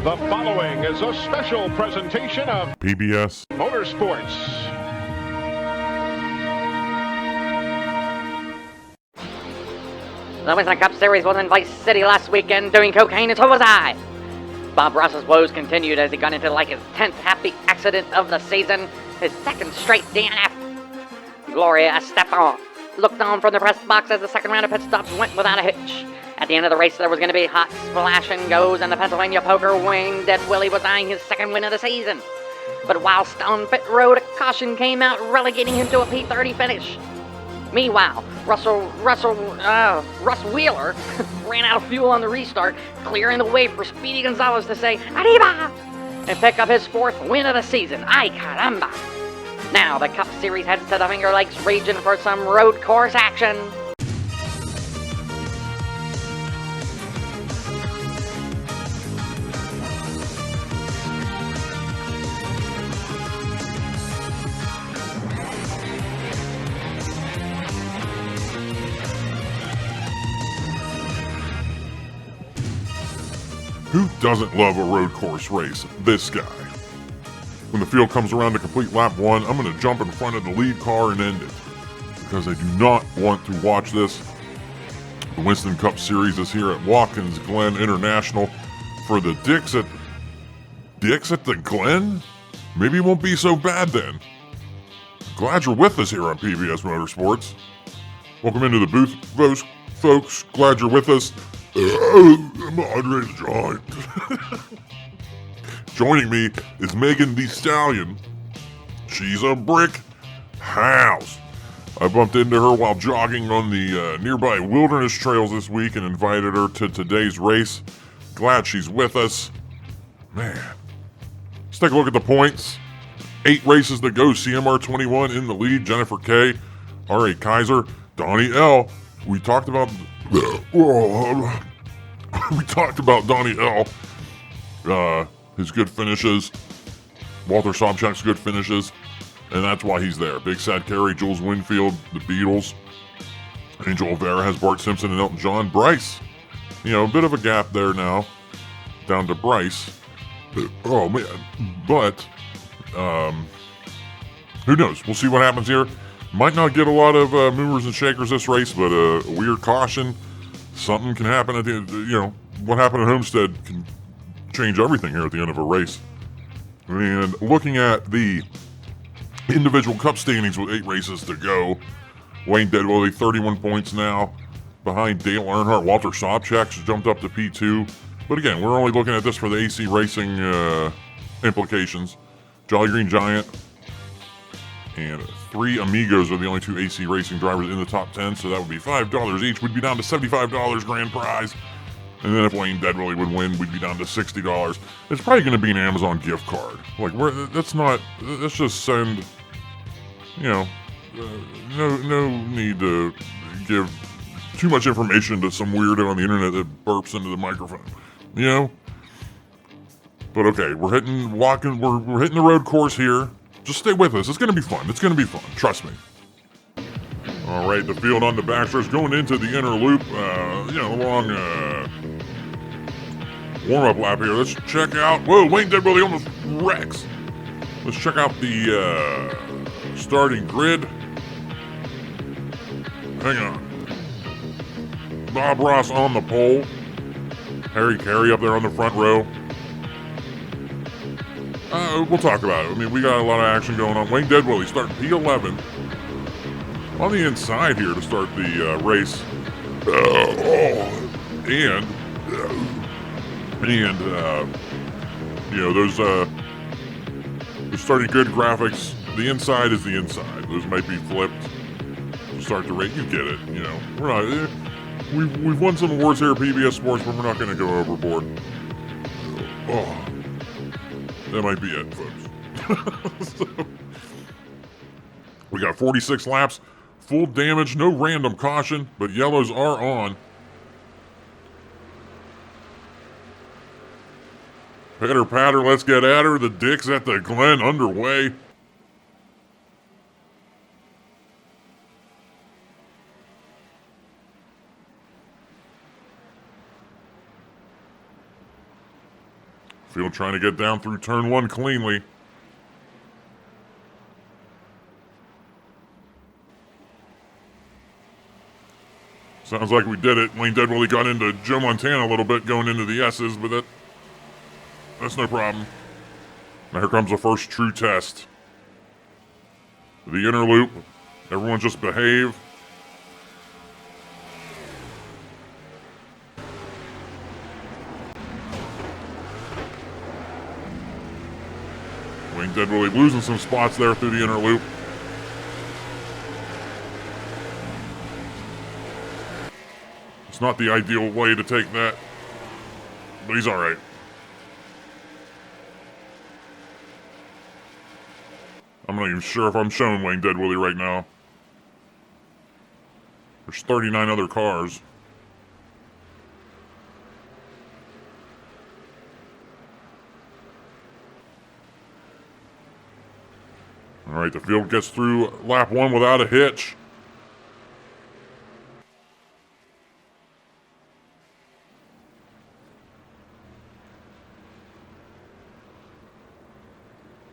The following is a special presentation of PBS Motorsports. The Winston Cup Series was in Vice City last weekend doing cocaine, and so was I. Bob Ross's woes continued as he got into his 10th happy accident of the season, his second straight DNF. Gloria Estefan looked on from the press box as the second round of pit stops went without a hitch. At the end of the race, there was going to be hot splash and goes, and the Pennsylvania poker Wayne Dead Willie was eyeing his second win of the season. But whilst on pit road, a caution came out, relegating him to a P30 finish. Meanwhile, Russ Wheeler ran out of fuel on the restart, clearing the way for Speedy Gonzalez to say, "Arriba!" and pick up his fourth win of the season. Ay caramba! Now the Cup Series heads to the Finger Lakes region for some road course action. Who doesn't love a road course race? This guy. When the field comes around to complete lap 1, I'm going to jump in front of the lead car and end it. Because I do not want to watch this. The Winston Cup Series is here at Watkins Glen International for the Dicks at the Glen? Maybe it won't be so bad then. Glad you're with us here on PBS Motorsports. Welcome into the booth, folks. Glad you're with us. I'm Andre the Giant. Joining me is Megan the Stallion. She's a brick house. I bumped into her while jogging on the nearby wilderness trails this week and invited her to today's race. Glad she's with us. Man, let's take a look at the points. 8 races to go. CMR21 in the lead. Jennifer K, R.A. Kaiser, Donnie L. We talked about Donnie L. His good finishes, Walter Sobchak's good finishes, and that's why he's there. Big Sad Carey, Jules Winfield, the Beatles, Angel Vera has Bart Simpson and Elton John. Bryce, a bit of a gap there now, down to Bryce. Oh man, but who knows? We'll see what happens here. Might not get a lot of movers and shakers this race, but a weird caution. Something can happen at the end. What happened at Homestead can change everything here at the end of a race. And looking at the individual cup standings with 8 races to go, Wayne Dead Willie 31 points now behind Dale Earnhardt. Walter Sobchak's jumped up to P2. But again, we're only looking at this for the AC Racing implications. Jolly Green Giant and 3 Amigos are the only 2 AC Racing drivers in the top 10, so that would be $5 each. We'd be down to $75 grand prize. And then if Wayne Dead Willie would win, we'd be down to $60. It's probably going to be an Amazon gift card. Let's just send, no need to give too much information to some weirdo on the internet that burps into the microphone, But okay, we're hitting the road course here. Just stay with us. It's going to be fun. Trust me. All right, the field on the backstretch going into the inner loop. Long warm-up lap here. Let's check out. Whoa, Wayne Dead Willie almost wrecks. Let's check out the starting grid. Hang on. Bob Ross on the pole. Harry Carey up there on the front row. We'll talk about it. We got a lot of action going on. Wayne Dead Willie starting P11 on the inside here to start the race. Those starting good graphics. The inside is the inside. Those might be flipped to start the race. You get it. We're not. We've won some awards here at PBS Sports, but we're not going to go overboard. That might be it, folks. We got 46 laps, full damage, no random caution, but yellows are on. Pitter patter, let's get at her. The Dicks at the Glen underway. Field trying to get down through turn 1 cleanly. Sounds like we did it. Wayne Deadwillie got into Joe Montana a little bit going into the S's, but that's no problem. Now here comes the first true test. The inner loop. Everyone just behave. Wayne Deadwillie losing some spots there through the inner loop. It's not the ideal way to take that, but he's all right. I'm not even sure if I'm showing Wayne Deadwillie right now. There's 39 other cars. All right, the field gets through lap 1 without a hitch.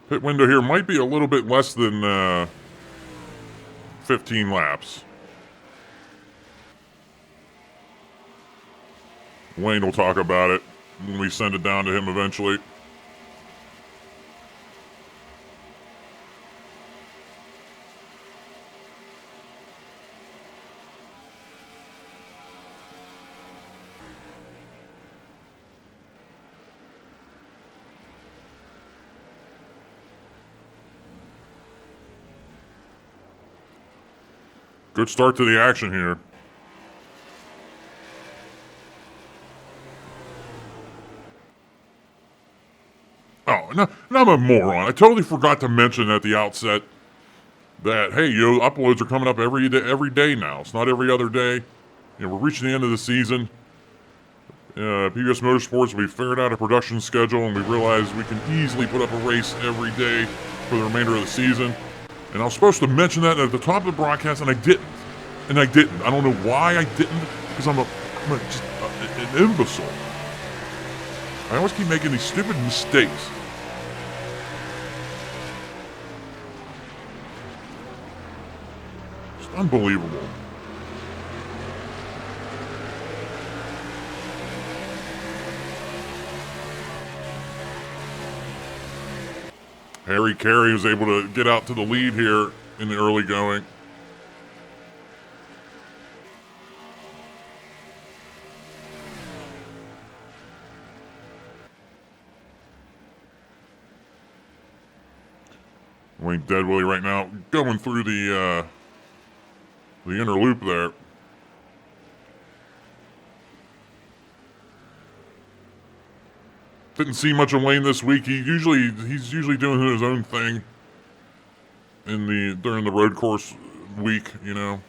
Pit window here might be a little bit less than 15 laps. Wayne will talk about it when we send it down to him eventually. Good start to the action here. Oh, no, I'm a moron. I totally forgot to mention at the outset that, hey, uploads are coming up every day now. It's not every other day. We're reaching the end of the season. PBS Motorsports, we figured out a production schedule, and we realized we can easily put up a race every day for the remainder of the season. And I was supposed to mention that at the top of the broadcast, and I didn't. I don't know why I didn't, because I'm just an imbecile. I always keep making these stupid mistakes. Just unbelievable. Harry Carey was able to get out to the lead here in the early going. Wayne Deadwillie right now going through the inner loop there. Didn't see much of Wayne this week. He's usually doing his own thing during the road course week, Try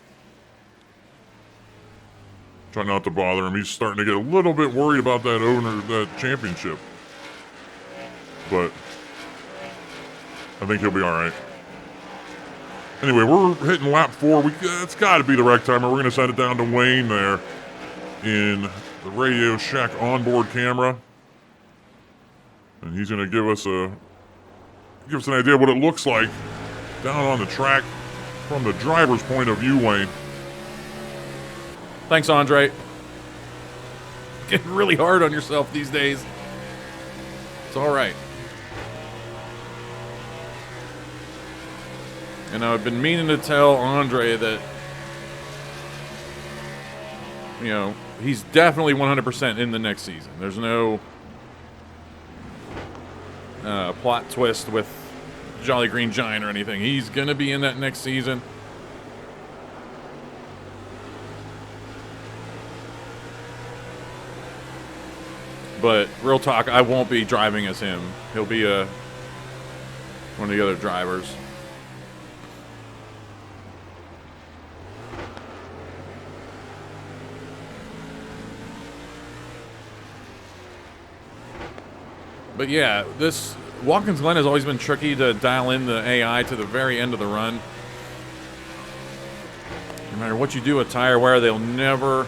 not to bother him. He's starting to get a little bit worried about that championship. But I think he'll be all right. Anyway, we're hitting lap 4. It's got to be the wreck timer. We're going to send it down to Wayne there in the Radio Shack onboard camera. And he's going to give us an idea of what it looks like down on the track from the driver's point of view, Wayne. Thanks, Andre. Getting really hard on yourself these days. It's all right. And I've been meaning to tell Andre that, he's definitely 100% in the next season. There's no plot twist with Jolly Green Giant or anything. He's going to be in that next season. But real talk, I won't be driving as him. He'll be one of the other drivers. But yeah, this Watkins Glen has always been tricky to dial in the AI to the very end of the run. No matter what you do with tire wear, they'll never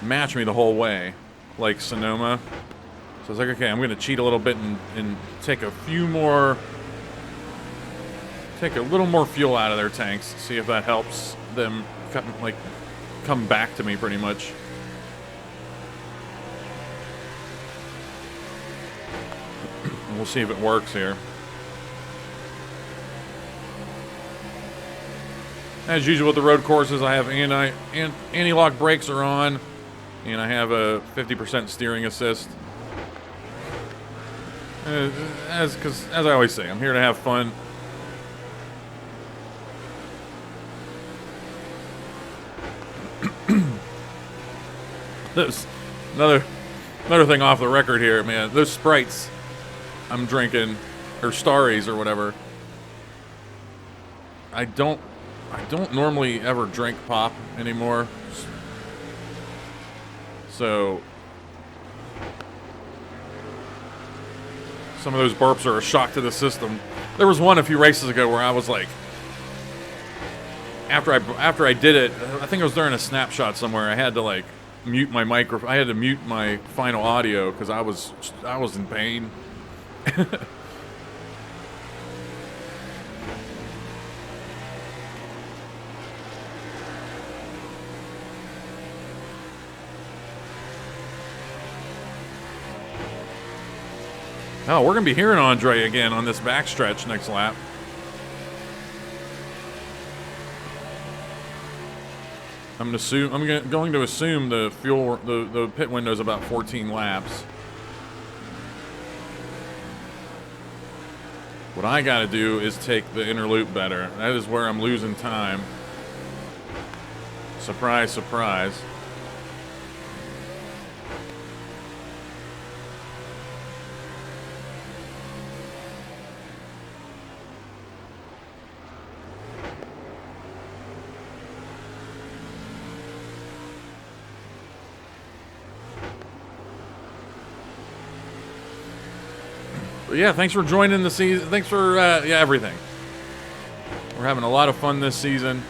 match me the whole way, like Sonoma. I was like, okay, I'm going to cheat a little bit and take a few more, take a little more fuel out of their tanks, see if that helps them come back to me pretty much. And we'll see if it works here. As usual with the road courses, I have anti-lock brakes are on, and I have a 50% steering assist. Because as I always say, I'm here to have fun. Another thing off the record here, man. Those Sprites I'm drinking, or Starries or whatever. I don't normally ever drink pop anymore. So some of those burps are a shock to the system. There was one a few races ago where I was like, after I did it, I think it was during a snapshot somewhere, I had to like mute my I had to mute my final audio because I was in pain. Oh, we're going to be hearing Andre again on this backstretch next lap. I'm going to assume the pit window is about 14 laps. What I got to do is take the inner loop better. That is where I'm losing time. Surprise, surprise. But yeah, thanks for joining the season. Thanks for everything. We're having a lot of fun this season.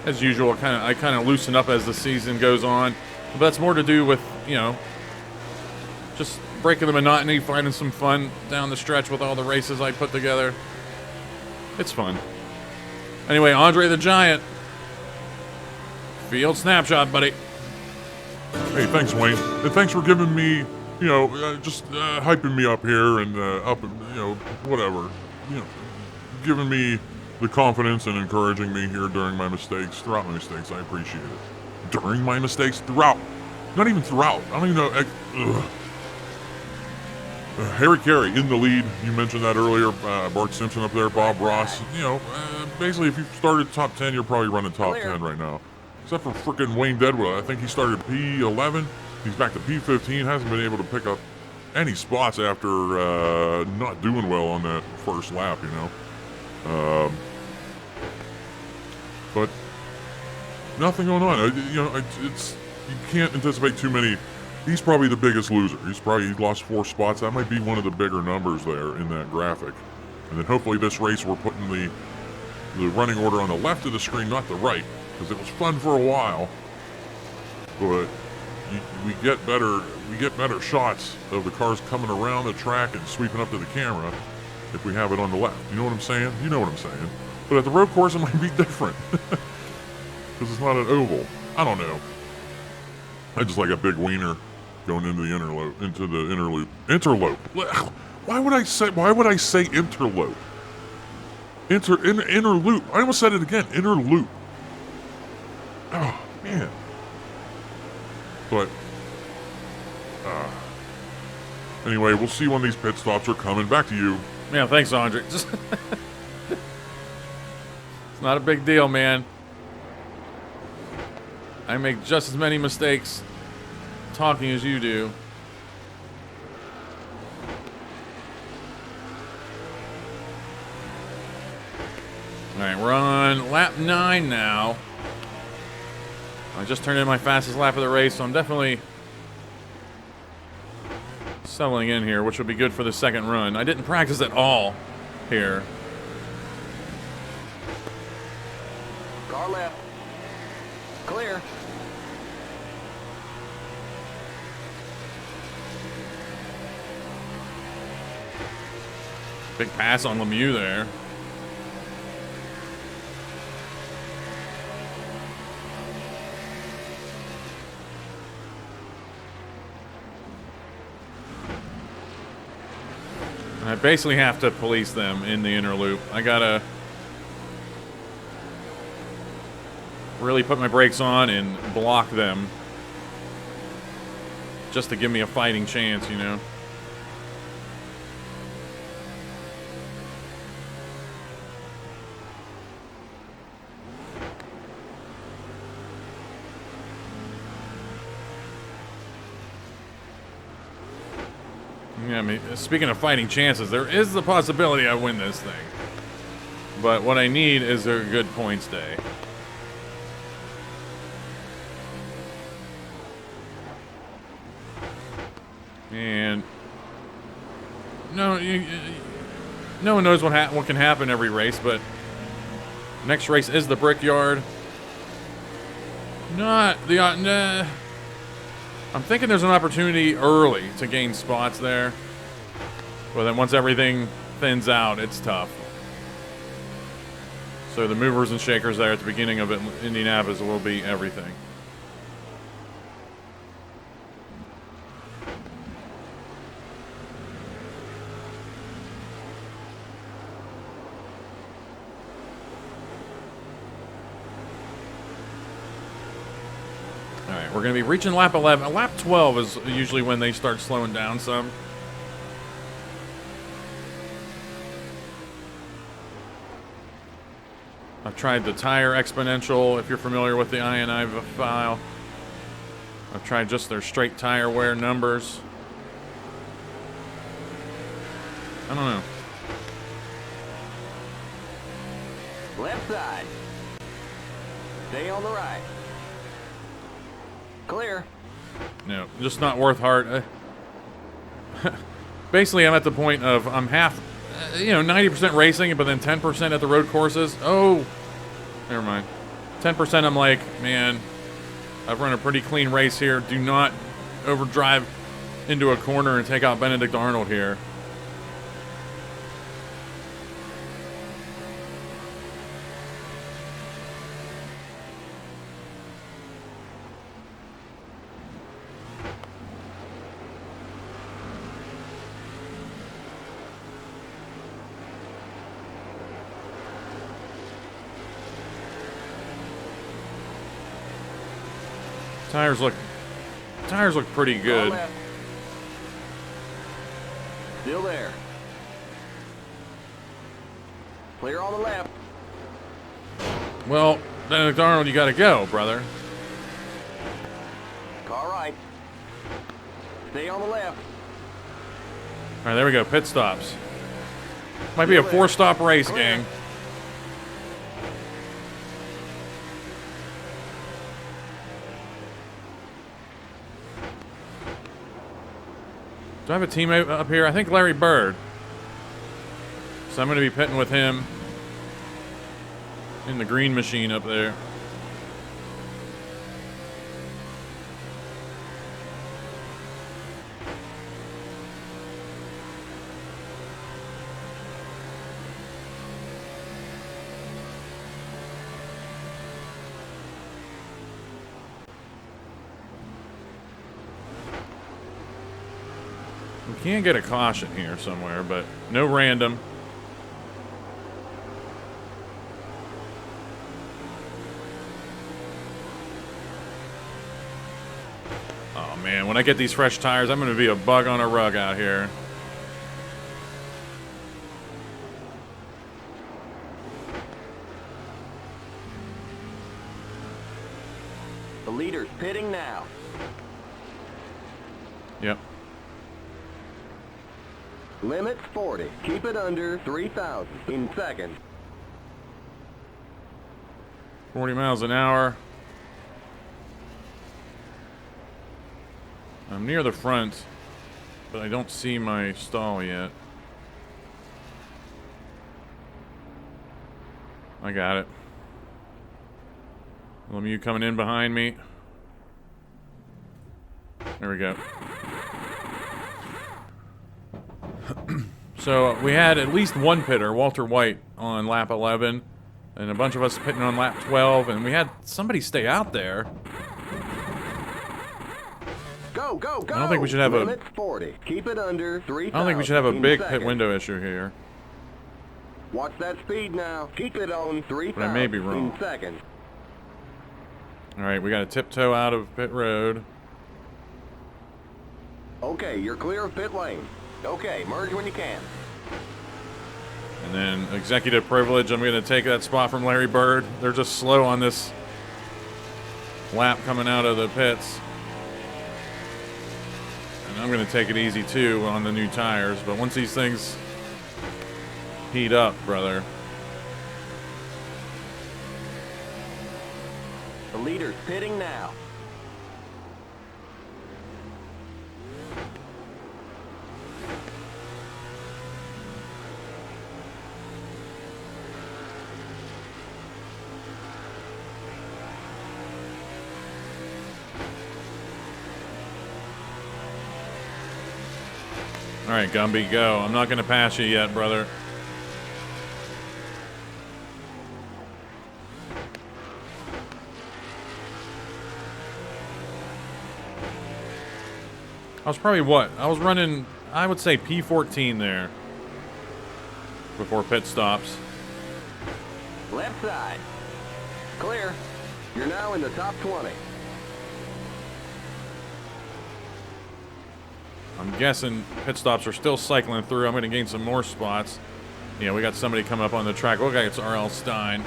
As usual, I kind of loosen up as the season goes on, but that's more to do with, you know, just breaking the monotony, finding some fun down the stretch with all the races I put together. It's fun. Anyway, Andre the Giant. Field snapshot, buddy. Hey, thanks, Wayne. And thanks for giving me, you know, just hyping me up here and whatever. You know, giving me the confidence and encouraging me here during my mistakes, throughout my mistakes. I appreciate it. During my mistakes? Throughout. Not even throughout. I don't even know. Harry Carey in the lead. You mentioned that earlier. Bart Simpson up there, Bob Ross. You know, basically, if you started top 10, you're probably running top 10 right now. Except for frickin' Wayne Deadwood. I think he started P11. He's back to P15. Hasn't been able to pick up any spots after not doing well on that first lap, you know. But nothing going on. It's you can't anticipate too many. He's probably the biggest loser. He lost 4 spots. That might be one of the bigger numbers there in that graphic. And then hopefully this race we're putting the running order on the left of the screen, not the right. Because it was fun for a while, but we get better shots of the cars coming around the track and sweeping up to the camera if we have it on the left. You know what I'm saying? You know what I'm saying. But at the road course, it might be different because it's not an oval. I don't know. I just like a big wiener going into the interloop. Interlope. Why would I say interlope? Interloop. I almost said it again. Interloop. Oh, man. But, anyway, we'll see when these pit stops are coming. Back to you. Yeah, thanks, Andre. It's not a big deal, man. I make just as many mistakes talking as you do. All right, we're on lap 9 now. I just turned in my fastest lap of the race, so I'm definitely settling in here, which would be good for the second run. I didn't practice at all here. Car left. Clear. Big pass on Lemieux there. I basically have to police them in the inner loop. I gotta really put my brakes on and block them just to give me a fighting chance, you know. Yeah, I mean, speaking of fighting chances, there is the possibility I win this thing. But what I need is a good points day. And no one knows what can happen every race, but next race is the Brickyard. Not the nah. I'm thinking there's an opportunity early to gain spots there. But then once everything thins out, it's tough. So the movers and shakers there at the beginning of Indianapolis will be everything. We're going to be reaching lap 11. Lap 12 is usually when they start slowing down some. I've tried the tire exponential, if you're familiar with the INI file. I've tried just their straight tire wear numbers. I don't know. Left side. Stay on the right. Clear. No, just not worth hard. Basically, I'm at the point of I'm half, 90% racing, but then 10% at the road courses. Oh, never mind. 10% I'm like, man, I've run a pretty clean race here. Do not overdrive into a corner and take out Benedict Arnold here. Tires look pretty good. Still there. Clear on the left. Well, Benedict Arnold, you got to go, brother. Car right. Stay on the left. All right, there we go. Pit stops. Might be a 4-stop race, gang. Do I have a teammate up here? I think Larry Bird. So I'm going to be pitting with him in the green machine up there. We can get a caution here somewhere, but no random. Oh man, when I get these fresh tires, I'm going to be a bug on a rug out here. The leader's pitting now. Yep. Limit 40. Keep it under 3,000 in second. 40 miles an hour. I'm near the front, but I don't see my stall yet. I got it. Lemieux coming in behind me. There we go. So we had at least one pitter, Walter White, on lap 11, and a bunch of us pitting on lap 12, and we had somebody stay out there. Go, go, go! I don't think we should have Limit 40. Keep it under 3,000. I don't think we should have a big seconds. pit window issue here. Watch that speed now. Keep it on 3,000. But I may be wrong. Seconds. All right, we got to tiptoe out of pit road. Okay, you're clear of pit lane. Okay, merge when you can. And then executive privilege, I'm going to take that spot from Larry Bird. They're just slow on this lap coming out of the pits. And I'm going to take it easy too on the new tires. But once these things heat up, brother. The leader's pitting now. All right, Gumby, go. I'm not going to pass you yet, brother. I was probably what? I was running, I would say P14 there before pit stops. Left side. Clear. You're now in the top 20. I'm guessing pit stops are still cycling through. I'm going to gain some more spots. Yeah, we got somebody coming up on the track. Look like it's R.L. Stein.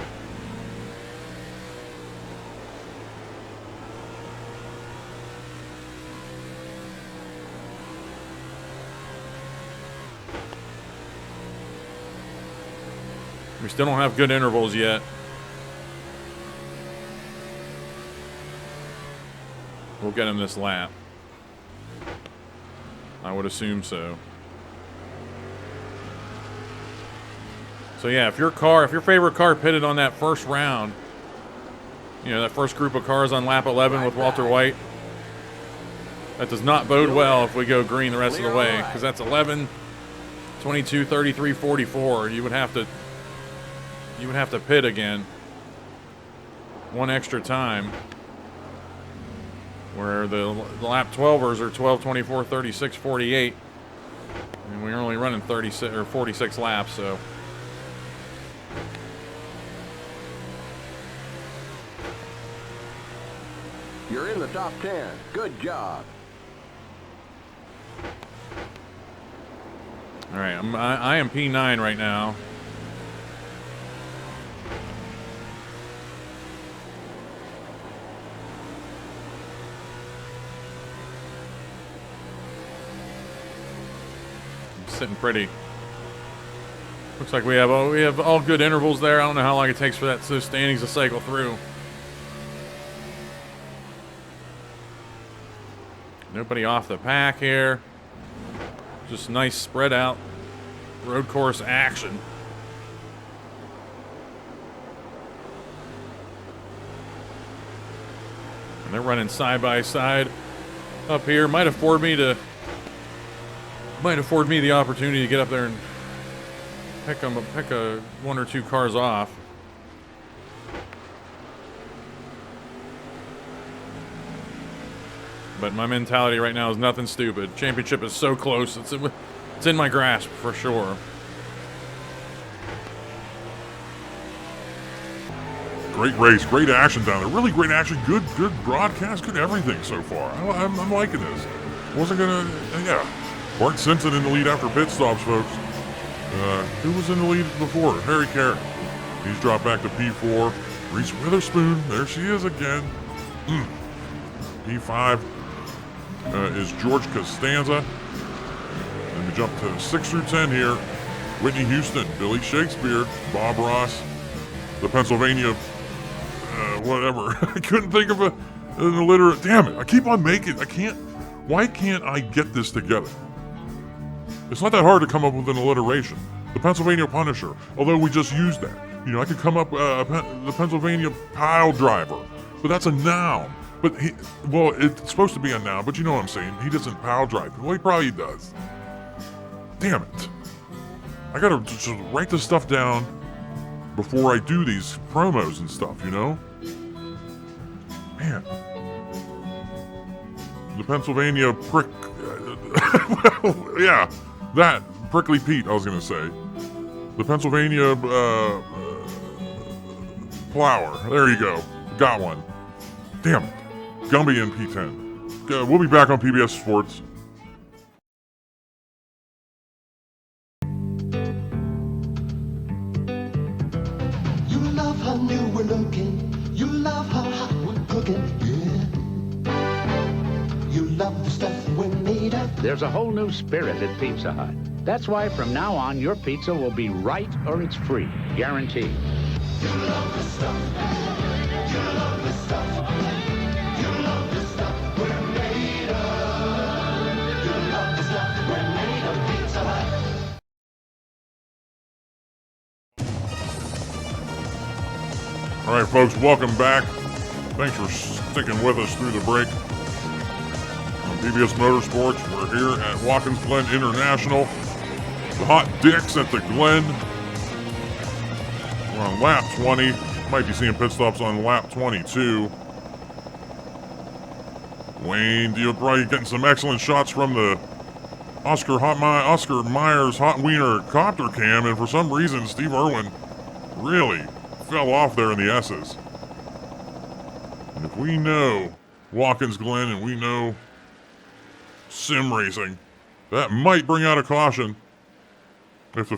We still don't have good intervals yet. We'll get him this lap. I would assume so. So yeah, if your favorite car pitted on that first round, you know, that first group of cars on lap 11 with Walter White, that does not bode well if we go green the rest of the way, because that's 11, 22, 33, 44. You would have to pit again one extra time. Where the lap 12ers are 12, 24, 36, 48. And we're only running 36 or 46 laps, so. You're in the top 10. Good job. All right, I am P9 right now. Sitting pretty. Looks like we have all good intervals there. I don't know how long it takes for those standings to cycle through. Nobody off the pack here. Just nice spread out road course action. And they're running side by side up here. Might afford me the opportunity to get up there and pick one or two cars off. But my mentality right now is nothing stupid. Championship is so close. It's in my grasp for sure. Great race, great action down there. Really great action, good broadcast, good everything so far. I'm liking this. Wasn't gonna, yeah. Bart Simpson in the lead after pit stops, folks. Who was in the lead before? Harry Carey. He's dropped back to P4. Reese Witherspoon, there she is again. P5 is George Costanza. And we jump to 6 through 10 here. Whitney Houston, Billy Shakespeare, Bob Ross, the Pennsylvania, whatever. I couldn't think of an alliteration. Damn it, I keep on making, why can't I get this together? It's not that hard to come up with an alliteration. The Pennsylvania Punisher, although we just used that. You know, I could come up the Pennsylvania Pile Driver. But that's a noun. But it's supposed to be a noun, but you know what I'm saying. He doesn't pile drive. Well, he probably does. Damn it. I gotta just write this stuff down before I do these promos and stuff, you know? Man. The Pennsylvania prick... well, yeah. That. Prickly Pete, I was gonna say. The Pennsylvania, Plower. There you go. Got one. Damn it. Gumby and P10. We'll be back on PBS Sports. You love how new we're looking. You love how hot we're cooking. Yeah. You love the stuff we're made of. There's a whole new spirit at Pizza Hut. That's why from now on, your pizza will be right or it's free. Guaranteed. You love the stuff. You love the stuff. You love the stuff we're made of. You love the stuff we're made of. Pizza Hut. All right, folks, welcome back. Thanks for sticking with us through the break. On PBS Motorsports, we're here at Watkins Glen International. The Hot Dicks at the Glen. We're on lap 20. Might be seeing pit stops on lap 22. Wayne, you're probably getting some excellent shots from the Oscar Myers Hot Wiener copter cam, and for some reason, Steve Irwin really fell off there in the S's. And if we know Watkins Glen and we know sim racing, that might bring out a caution if the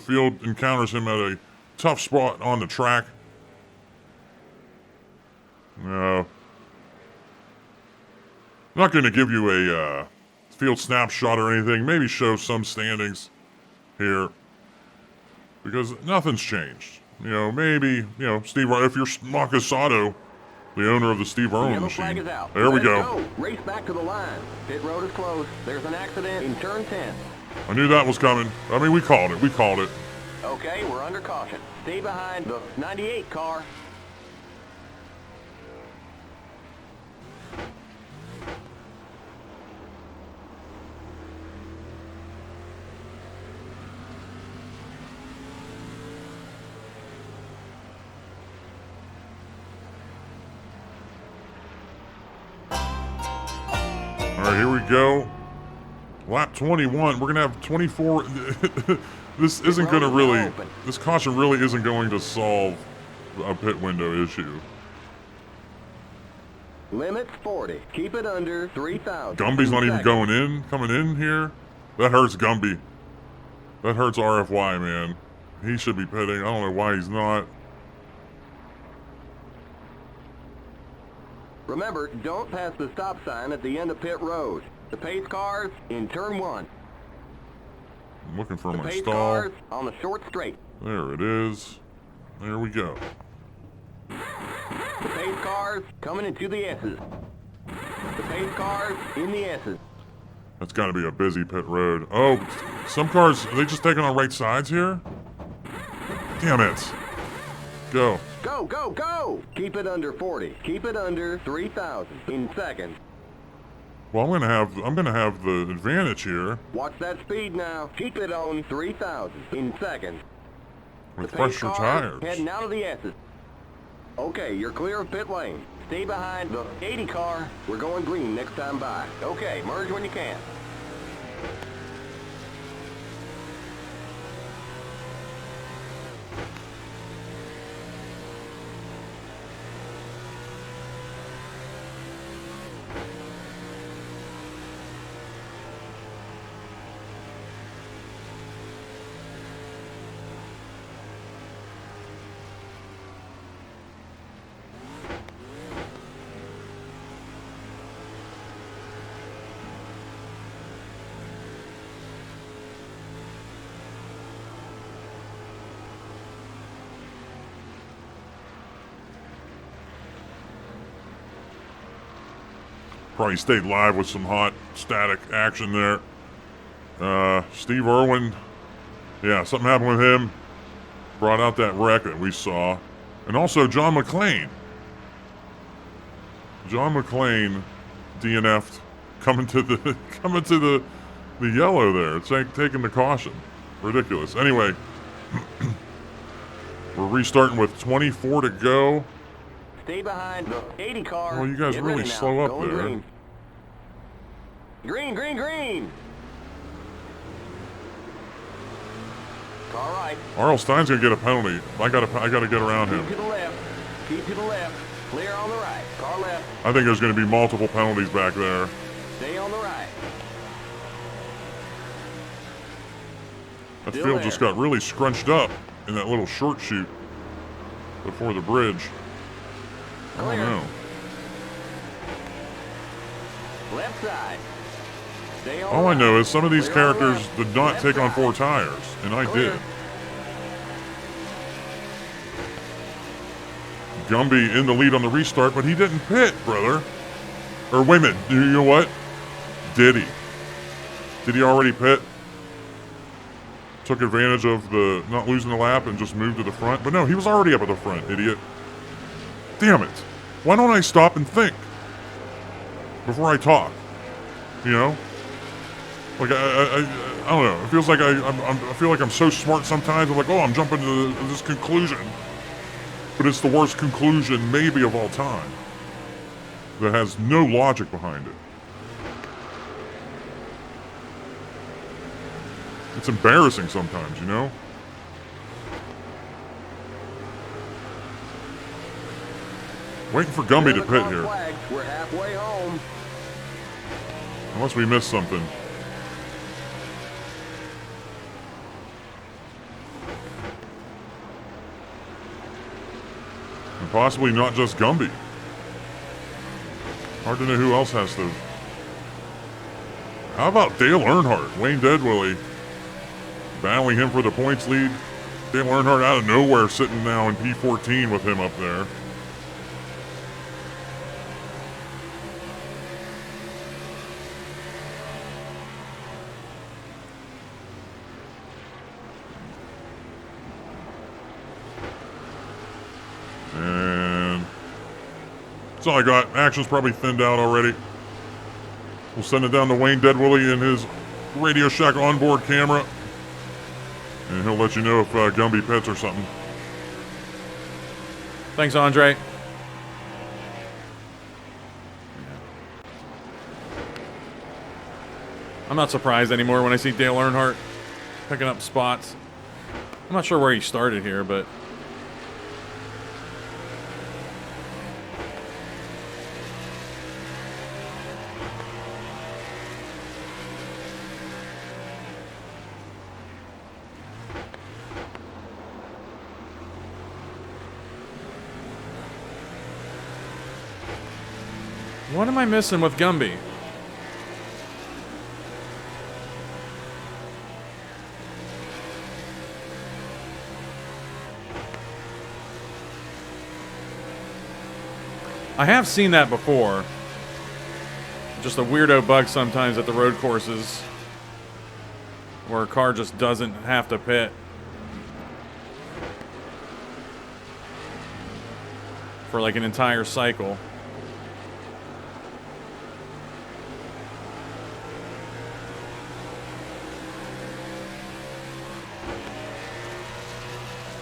field encounters him at a tough spot on the track. No. I'm not going to give you a field snapshot or anything. Maybe show some standings here, because nothing's changed. You know, maybe, Steve, if you're Marcus Sato, the owner of the Steve Irwin machine. Flag is out. There we Let's go. Race back to the line. Pit road is closed. There's an accident in turn 10. I knew that was coming. I mean, we called it. Okay, we're under caution. Stay behind the 98 car. All right, here we go. Lap 21. We're going to have 24. This isn't going to really, this caution really isn't going to solve a pit window issue. Limit 40. Keep it under 3,000. Gumby's not even coming in here. That hurts Gumby. That hurts RFY, man. He should be pitting. I don't know why he's not. Remember, don't pass the stop sign at the end of pit road. The pace cars in turn 1. I'm looking for The my pace stall. cars on the short straight. There it is. There we go. The pace cars coming into the S's. The pace cars in the S's. That's got to be a busy pit road. Oh, some cars, are they just taking on right sides here? Damn it. Go. Go, go, go! Keep it under 40. Keep it under 3,000 in seconds. Well, I'm gonna have the advantage here Watch that speed now. Keep it on 3,000 in seconds. with The pace fresher car tires. heading out of the S's. Okay, you're clear of pit lane. Stay behind the 80 car. We're going green next time by. Okay, merge when you can. Probably stayed live with some hot static action there. Steve Irwin, yeah, something happened with him. Brought out that wreck that we saw. And also John McClane. John McClane DNF'd coming to the yellow there. It's like taking the caution. Ridiculous. Anyway, we're restarting with 24 to go. Stay behind the 80 car. Oh, you guys Get really ready now. slow up Going there. Green. Green, green, green. All right. R.L. Stein's gonna get a penalty. I gotta get around Keep him. to the left. Keep to the left. Clear on the right. Car left. I think there's gonna be multiple penalties back there. Stay on the right. That Still field there. just got really scrunched up in that little short shoot before the bridge. I don't Clear. know. Left side. Stay on All the I right. know is some of these Clear on the characters left. did not Left take on side. 4 tires, and I Clear. did. Gumby in the lead on the restart, but he didn't pit, brother. Or wait a minute, you know what? Did he? Did he already pit? Took advantage of the not losing the lap and just moved to the front? But no, he was already up at the front, idiot. Damn it. Why don't I stop and think before I talk? You know? Like, I don't know. It feels like I feel like I'm so smart sometimes. I'm like, oh, I'm jumping to this conclusion. But it's the worst conclusion maybe of all time. That has no logic behind it. It's embarrassing sometimes, you know? Waiting for Gumby to pit here. Flags. We're halfway home. Unless we missed something. And possibly not just Gumby. Hard to know who else has to. How about Dale Earnhardt? Wayne Deadwillie battling him for the points lead. Dale Earnhardt out of nowhere sitting now in P14 with him up there. And that's all I got. Action's probably thinned out already. We'll send it down to Wayne Deadwillie in his Radio Shack onboard camera. And he'll let you know if Gumby pits or something. Thanks, Andre. I'm not surprised anymore when I see Dale Earnhardt picking up spots. I'm not sure where he started here, but what am I missing with Gumby? I have seen that before. Just a weirdo bug sometimes at the road courses where a car just doesn't have to pit. For like an entire cycle.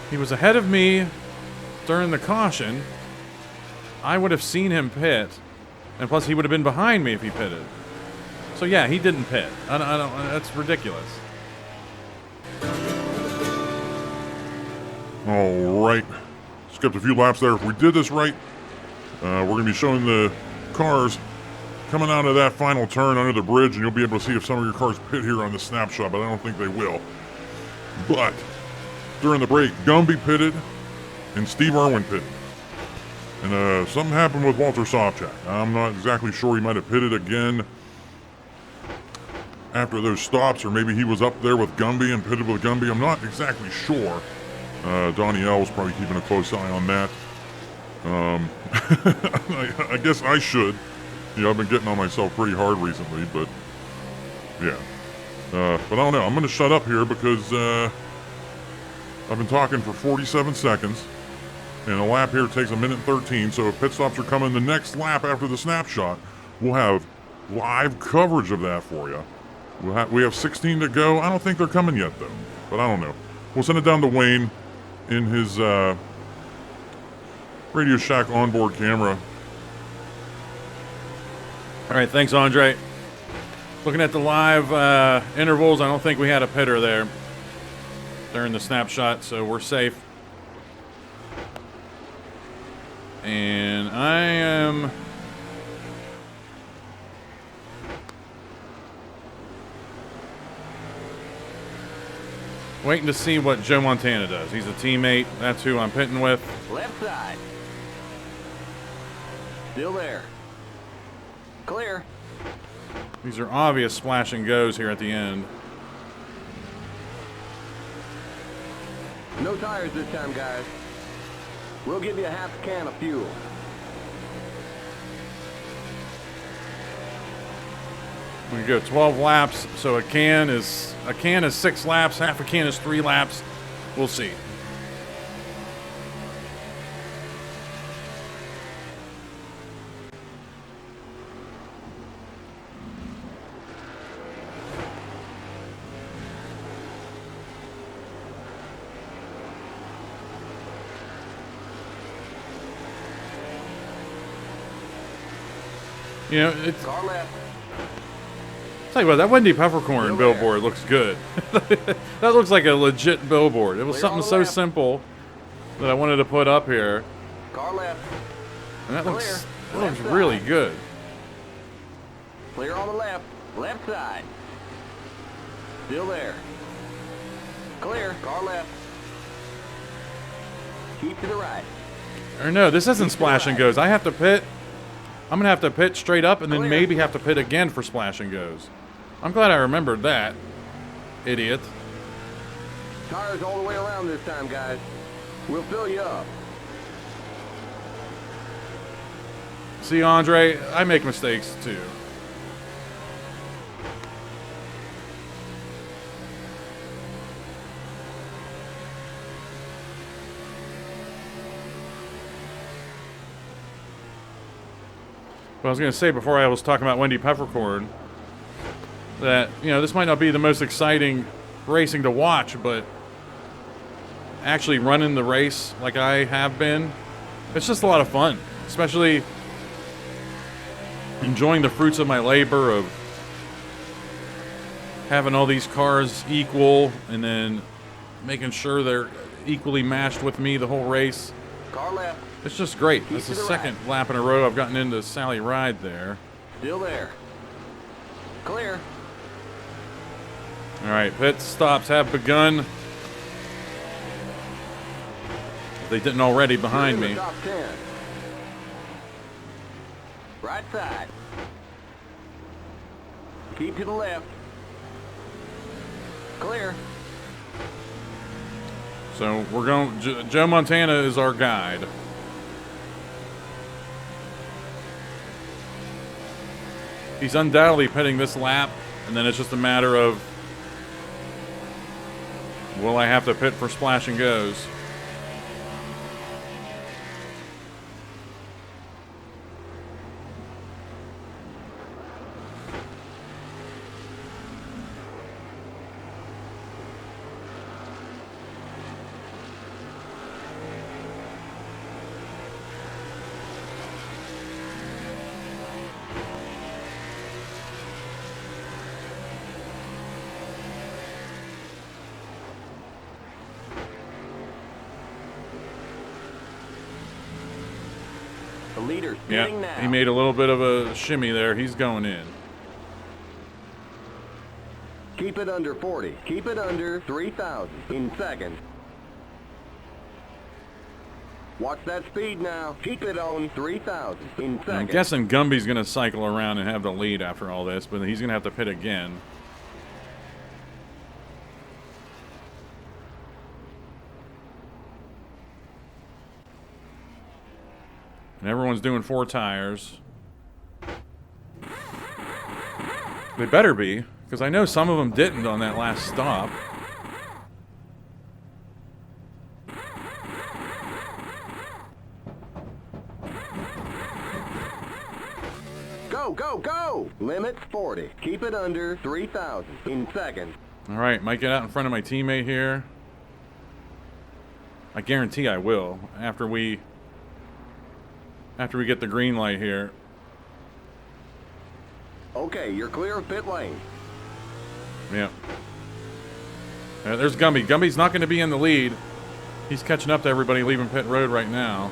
He was ahead of me during the caution. I would have seen him pit, and plus he would have been behind me if he pitted. So yeah, he didn't pit. I don't. That's ridiculous. All right. Skipped a few laps there. If we did this right, we're going to be showing the cars coming out of that final turn under the bridge, and you'll be able to see if some of your cars pit here on the snapshot, but I don't think they will. But during the break, Gumby pitted and Steve Irwin pitted. And something happened with Walter Sobchak. I'm not exactly sure. He might have pitted again after those stops, or maybe he was up there with Gumby and pitted with Gumby. I'm not exactly sure. Donnie L was probably keeping a close eye on that. I guess I should. You know, I've been getting on myself pretty hard recently, but yeah. But I don't know. I'm going to shut up here because I've been talking for 47 seconds. And a lap here takes 1:13, so if pit stops are coming the next lap after the snapshot, we'll have live coverage of that for you. We have 16 to go. I don't think they're coming yet, though, but I don't know. We'll send it down to Wayne in his Radio Shack onboard camera. All right, thanks, Andre. Looking at the live intervals, I don't think we had a pitter there during the snapshot, so we're safe. And I am waiting to see what Joe Montana does. He's a teammate. That's who I'm pitting with. Left side. Still there. Clear. These are obvious splash and goes here at the end. No tires this time, guys. We'll give you a half a can of fuel. We go 12 laps, so a can is 6 laps, half a can is 3 laps. We'll see. You know, it's. Car left. Tell you what, that Wendy Peppercorn billboard looks good. That looks like a legit billboard. It was something so simple that I wanted to put up here. Car left. And that looks really good. Clear on the left. Left side. Still there. Clear. Car left. Keep to the right. Or no, this isn't splash and goes. I have to pit. I'm going to have to pit straight up and then maybe have to pit again for splash and goes. I'm glad I remembered that. Idiot. Tires all the way around this time, guys. We'll fill you up. See, Andre, I make mistakes too. But I was going to say before I was talking about Wendy Peppercorn that, you know, this might not be the most exciting racing to watch, but actually running the race like I have been, it's just a lot of fun, especially enjoying the fruits of my labor of having all these cars equal and then making sure they're equally matched with me the whole race. Car left. It's just great. That's the second lap in a row I've gotten into Sally Ride there. Still there. Clear. All right, pit stops have begun. If they didn't already behind You're in me. the top 10. Right side. Keep to the left. Clear. So we're going. Joe Montana is our guide. He's undoubtedly pitting this lap, and then it's just a matter of will I have to pit for splash and goes? The leader's Yeah, pitting now. he made a little bit of a shimmy there. He's going in. Keep it under 40. Keep it under 3,000 in seconds. Watch that speed now. Keep it on 3,000 in seconds. I'm guessing Gumby's going to cycle around and have the lead after all this, but he's going to have to pit again. And everyone's doing 4 tires. They better be, because I know some of them didn't on that last stop. Go, go, go! Limit 40. Keep it under 3,000 in seconds. All right, might get out in front of my teammate here. I guarantee I will after we get the green light here. Okay, you're clear of pit lane. Yeah. There's Gumby. Gumby's not going to be in the lead. He's catching up to everybody leaving pit road right now.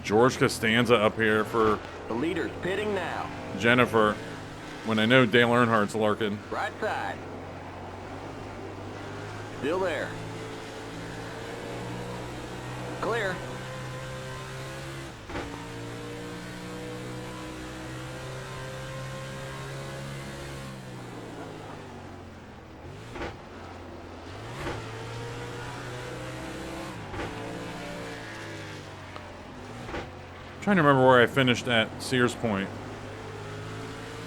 George Costanza up here for The leader's pitting now. Jennifer when I know Dale Earnhardt's lurking. Right side. Still there. Clear. Trying to remember where I finished at Sears Point.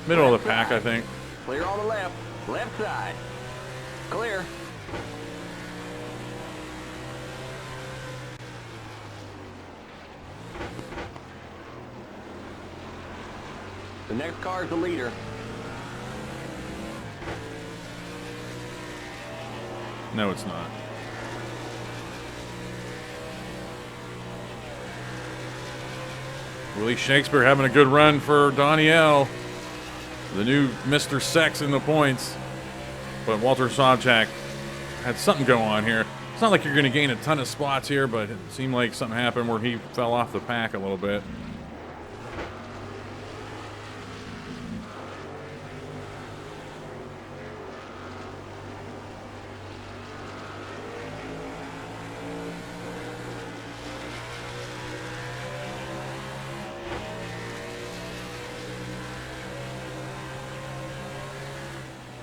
Middle of the pack, I think. Clear on the left. Left side. Clear. The next car is the leader. No, it's not. Willie Shakespeare having a good run for Danielle. The new Mr. Sex in the points. But Walter Sobchak had something go on here. It's not like you're going to gain a ton of spots here, but it seemed like something happened where he fell off the pack a little bit.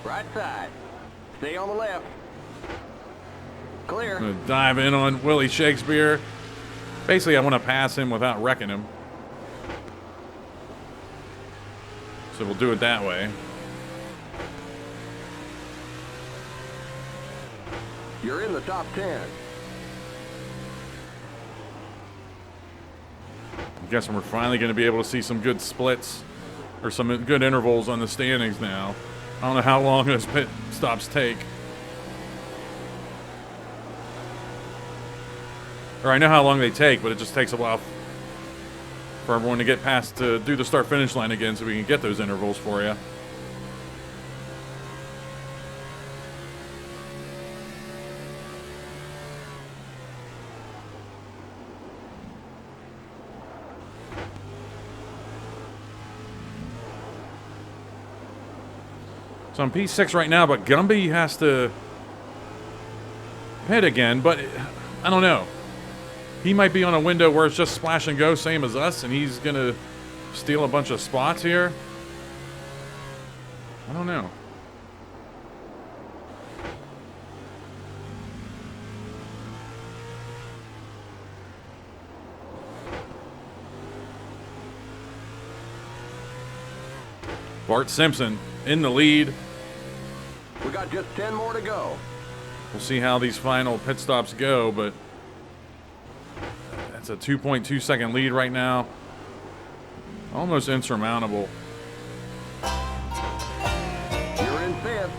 Right side. Stay on the left. Clear. I'm going to dive in on Willie Shakespeare. Basically, I want to pass him without wrecking him. So we'll do it that way. You're in the top 10. I'm guessing we're finally going to be able to see some good splits or some good intervals on the standings now. I don't know how long those pit stops take. Or I know how long they take, but it just takes a while for everyone to get past to do the start-finish line again so we can get those intervals for you. So I'm P6 right now, but Gumby has to pit again, but I don't know. He might be on a window where it's just splash and go, same as us, and he's going to steal a bunch of spots here. I don't know. Bart Simpson in the lead. We got just 10 more to go. We'll see how these final pit stops go, but that's a 2.2 second lead right now. Almost insurmountable. You're in fifth.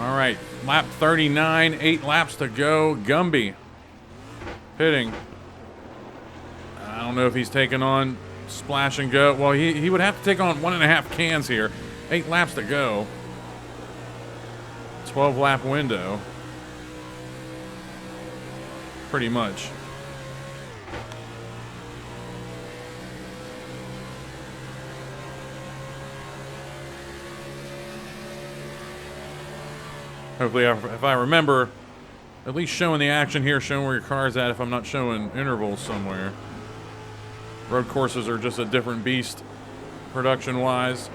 All right, lap 39, 8 laps to go. Gumby pitting. I don't know if he's taking on splash and go. Well, he would have to take on 1.5 cans here. 8 laps to go. 12 lap window. Pretty much. Hopefully, if I remember, at least showing the action here, showing where your car's at if I'm not showing intervals somewhere. Road courses are just a different beast, production-wise.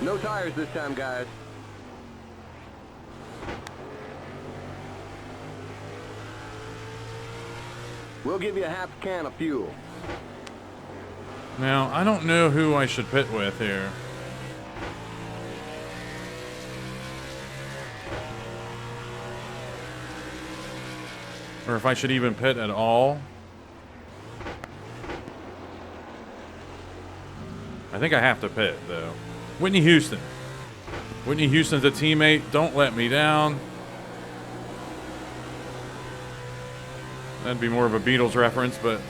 No tires this time, guys. We'll give you a half can of fuel. Now, I don't know who I should pit with here. Or if I should even pit at all. I think I have to pit, though. Whitney Houston. Whitney Houston's a teammate. Don't let me down. That'd be more of a Beatles reference, but...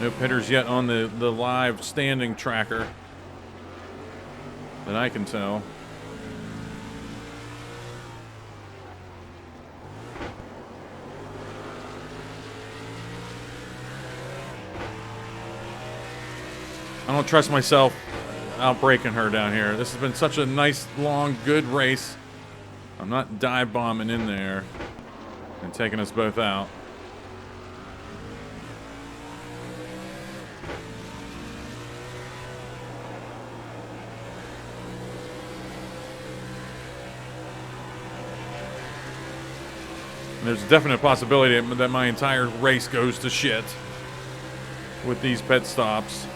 no pitters yet on the live standing tracker that I can tell. I don't trust myself outbreaking her down here. This has been such a nice, long, good race. I'm not dive bombing in there and taking us both out. There's a definite possibility that my entire race goes to shit with these pit stops.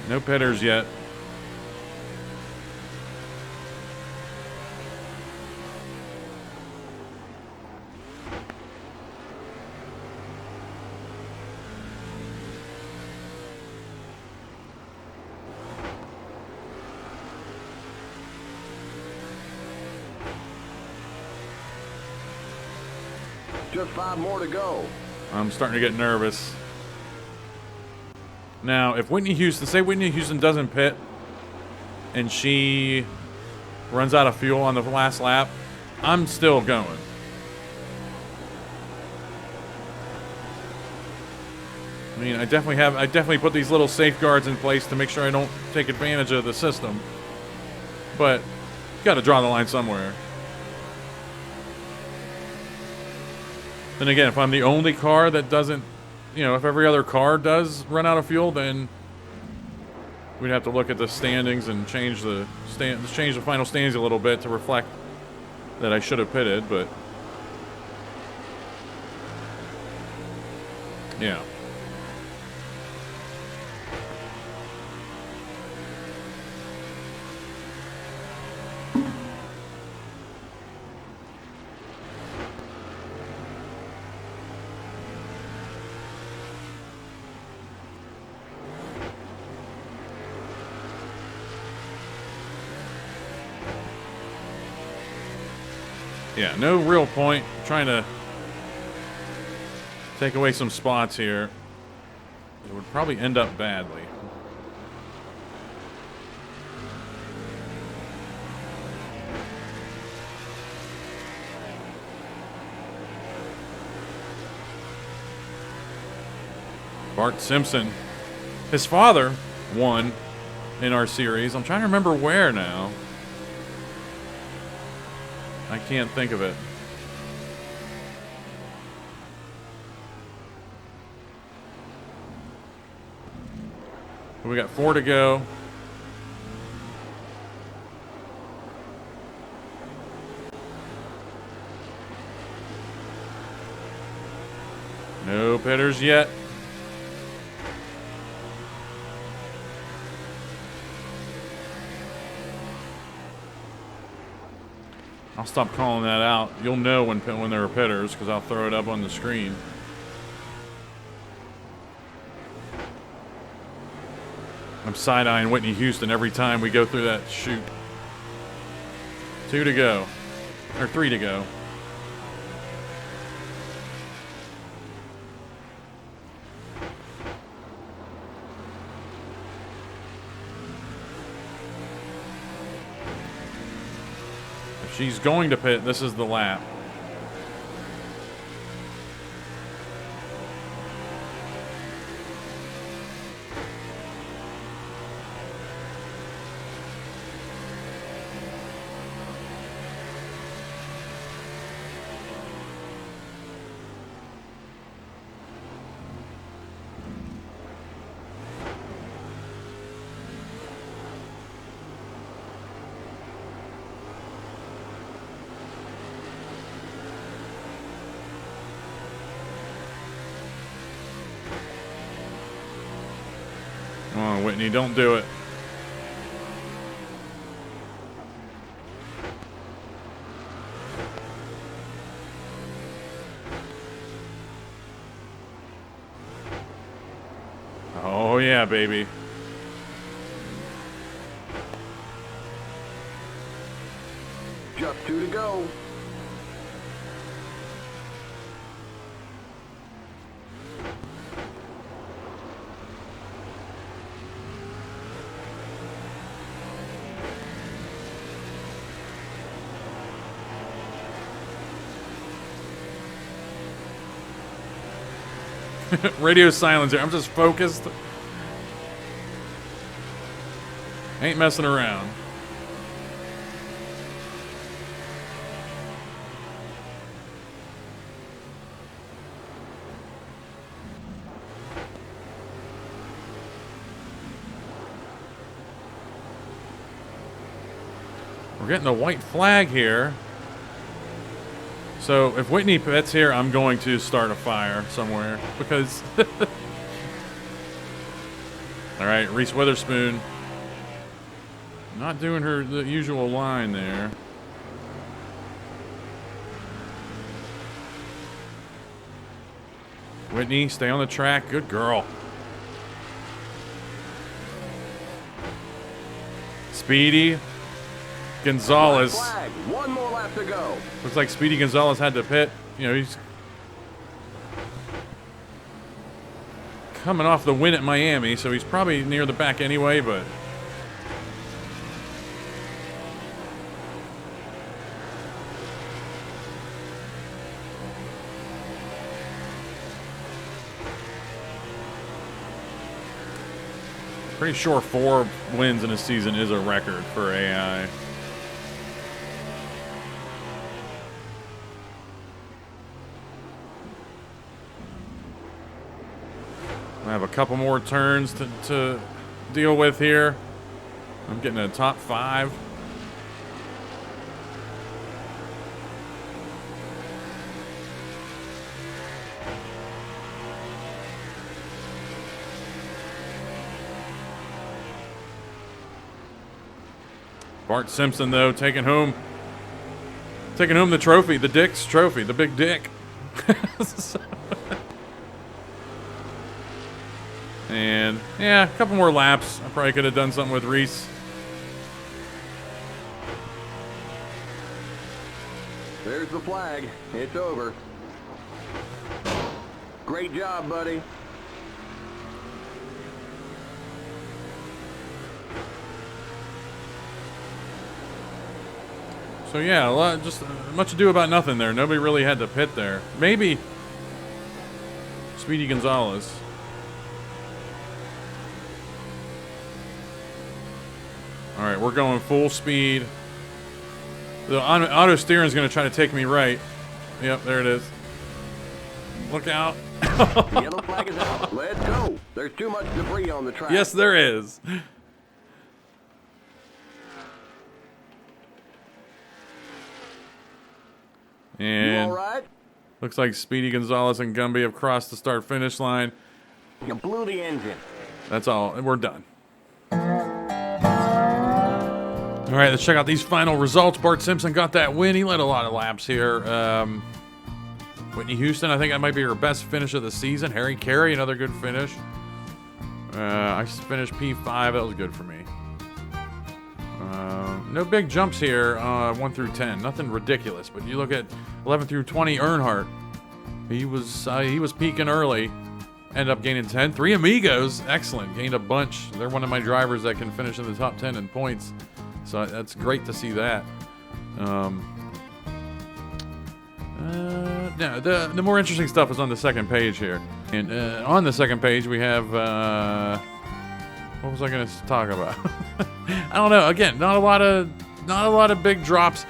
No pitters yet. Just 5 more to go. I'm starting to get nervous. Now, if Whitney Houston, say Whitney Houston doesn't pit and she runs out of fuel on the last lap, I'm still going. I mean, I definitely put these little safeguards in place to make sure I don't take advantage of the system. But you got to draw the line somewhere. Then again, if I'm the only car that doesn't, you know, if every other car does run out of fuel, then we'd have to look at the standings and change the final standings a little bit to reflect that I should have pitted, but yeah. Yeah, no real point trying to take away some spots here. It would probably end up badly. Bart Simpson. His father won in our series. I'm trying to remember where now. I can't think of it. We got 4 to go. No pitters yet. I'll stop calling that out. You'll know when there are pitters because I'll throw it up on the screen. I'm side-eyeing Whitney Houston every time we go through that chute. 2 to go. Or 3 to go. If she's going to pit, this is the lap. Come on, Whitney, don't do it. Oh, yeah, baby. Just 2 to go. Radio silence here. I'm just focused. Ain't messing around. We're getting the white flag here. So if Whitney pits here, I'm going to start a fire somewhere because. All right, Reese Witherspoon. Not doing her the usual line there. Whitney, stay on the track. Good girl. Speedy Gonzalez. Flag. 1 more lap to go. Looks like Speedy Gonzalez had to pit. You know, he's coming off the win at Miami, so he's probably near the back anyway, but pretty sure 4 wins in a season is a record for AI. I have a couple more turns to deal with here. I'm getting a top 5. Bart Simpson, though, taking home the trophy, the Dick's trophy, the big dick. And yeah, a couple more laps. I probably could have done something with Reese. There's the flag. It's over. Great job, buddy. So yeah, just much ado about nothing there. Nobody really had to pit there. Maybe Speedy Gonzalez. All right, we're going full speed. The auto steering is going to try to take me right. Yep, there it is. Look out. The yellow flag is out. Let's go. There's too much debris on the track. Yes, there is. You And all right? looks like Speedy Gonzalez and Gumby have crossed the start-finish line. You blew the engine. That's all. We're done. All right, let's check out these final results. Bart Simpson got that win. He led a lot of laps here. Whitney Houston, I think that might be her best finish of the season. Harry Carey, another good finish. I finished P5. That was good for me. No big jumps here, 1 through 10. Nothing ridiculous. But you look at 11 through 20, Earnhardt. He was peaking early. Ended up gaining 10. 3 Amigos, excellent. Gained a bunch. They're one of my drivers that can finish in the top 10 in points. So that's great to see that. No, the more interesting stuff is on the second page here. And on the second page we have what was I going to talk about? I don't know. Again, not a lot of big drops.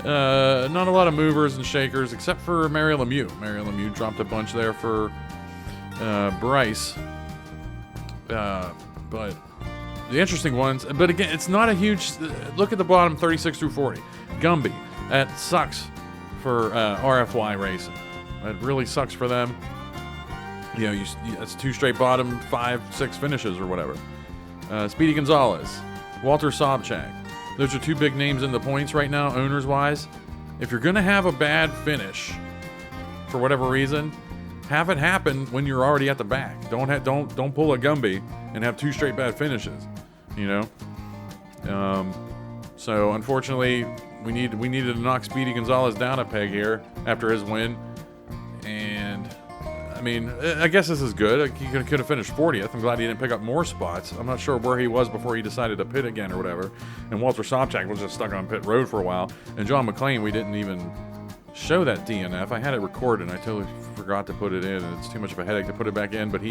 Not a lot of movers and shakers, except for Mary Lemieux. Mary Lemieux dropped a bunch there for Bryce. But the interesting ones, but again, it's not a huge. Look at the bottom, 36 through 40. Gumby, that sucks for RFY Racing. That really sucks for them. You know, that's 2 straight bottom, 5, 6 finishes or whatever. Speedy Gonzalez, Walter Sobchak. Those are 2 big names in the points right now, owners-wise. If you're going to have a bad finish, for whatever reason, have it happen when you're already at the back. Don't pull a Gumby and have 2 straight bad finishes. You know. So unfortunately, we needed to knock Speedy Gonzalez down a peg here after his win, and I mean, I guess this is good. He could have finished 40th. I'm glad he didn't pick up more spots. I'm not sure where he was before he decided to pit again or whatever. And Walter Sobchak was just stuck on pit road for a while. And John McClane, we didn't even show that DNF. I had it recorded, and I totally forgot to put it in, and it's too much of a headache to put it back in. But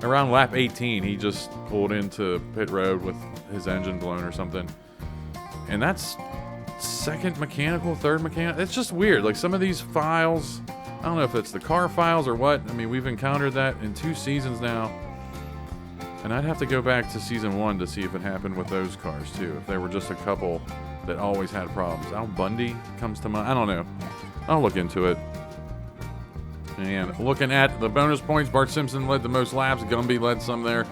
around lap 18, he just pulled into pit road with his engine blown or something. And that's second mechanical, third mechanical. It's just weird. Like some of these files, I don't know if it's the car files or what. I mean, we've encountered that in 2 seasons now. And I'd have to go back to season 1 to see if it happened with those cars too. If there were just a couple that always had problems. Al Bundy comes to mind. I don't know. I'll look into it. And looking at the bonus points, Bart Simpson led the most laps. Gumby led some there.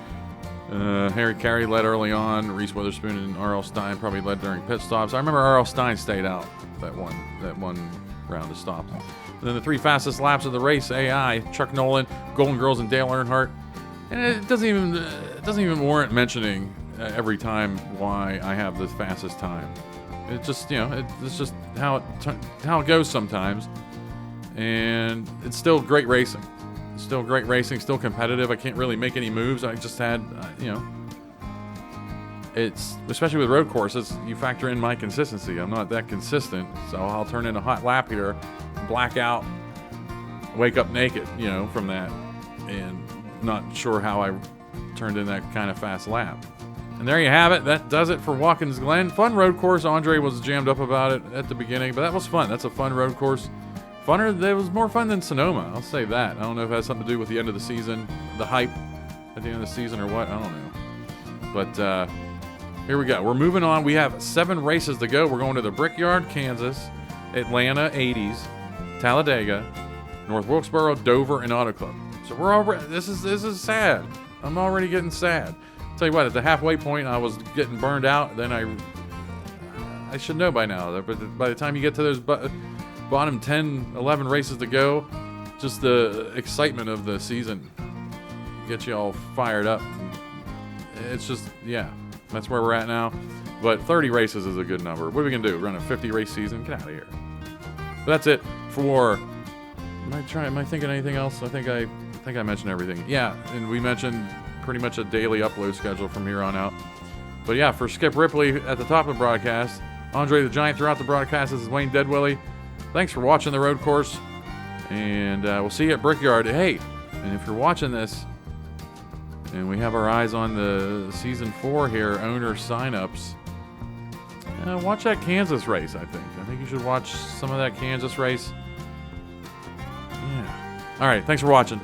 Harry Carey led early on. Reese Witherspoon and R.L. Stein probably led during pit stops. I remember R.L. Stein stayed out that one round of stops. And then the 3 fastest laps of the race, AI, Chuck Nolan, Golden Girls, and Dale Earnhardt. And it doesn't even warrant mentioning every time why I have the fastest time. It just, it's just how it goes sometimes. And it's still great racing. Still great racing, still competitive. I can't really make any moves. I just had, it's, especially with road courses, you factor in my consistency. I'm not that consistent, so I'll turn in a hot lap here, black out, wake up naked, from that, and not sure how I turned in that kind of fast lap. And there you have it. That does it for Watkins Glen. Fun road course. Andre was jammed up about it at the beginning, but that was fun. That's a fun road course. It was more fun than Sonoma, I'll say that. I don't know if it has something to do with the end of the season, the hype at the end of the season or what, I don't know. But here we go. We're moving on. We have 7 races to go. We're going to the Brickyard, Kansas, Atlanta, 80s, Talladega, North Wilkesboro, Dover, and Auto Club. So we're already, this is sad. I'm already getting sad. Tell you what, at the halfway point, I was getting burned out. Then I should know by now. But by the time you get to those bottom 10, 11 races to go, just the excitement of the season gets you all fired up. It's just, that's where we're at now. But 30 races is a good number. What are we going to do? Run a 50 race season? Get out of here. But that's it for, am I thinking anything else? I think I mentioned everything. Yeah, and we mentioned pretty much a daily upload schedule from here on out. But yeah, for Skip Ripley at the top of the broadcast, Andre the Giant throughout the broadcast, this is Wayne Deadwilly. Thanks for watching the road course, and we'll see you at Brickyard. Hey, and if you're watching this, and we have our eyes on the Season 4 here, owner signups, watch that Kansas race, I think you should watch some of that Kansas race. Yeah. All right, thanks for watching.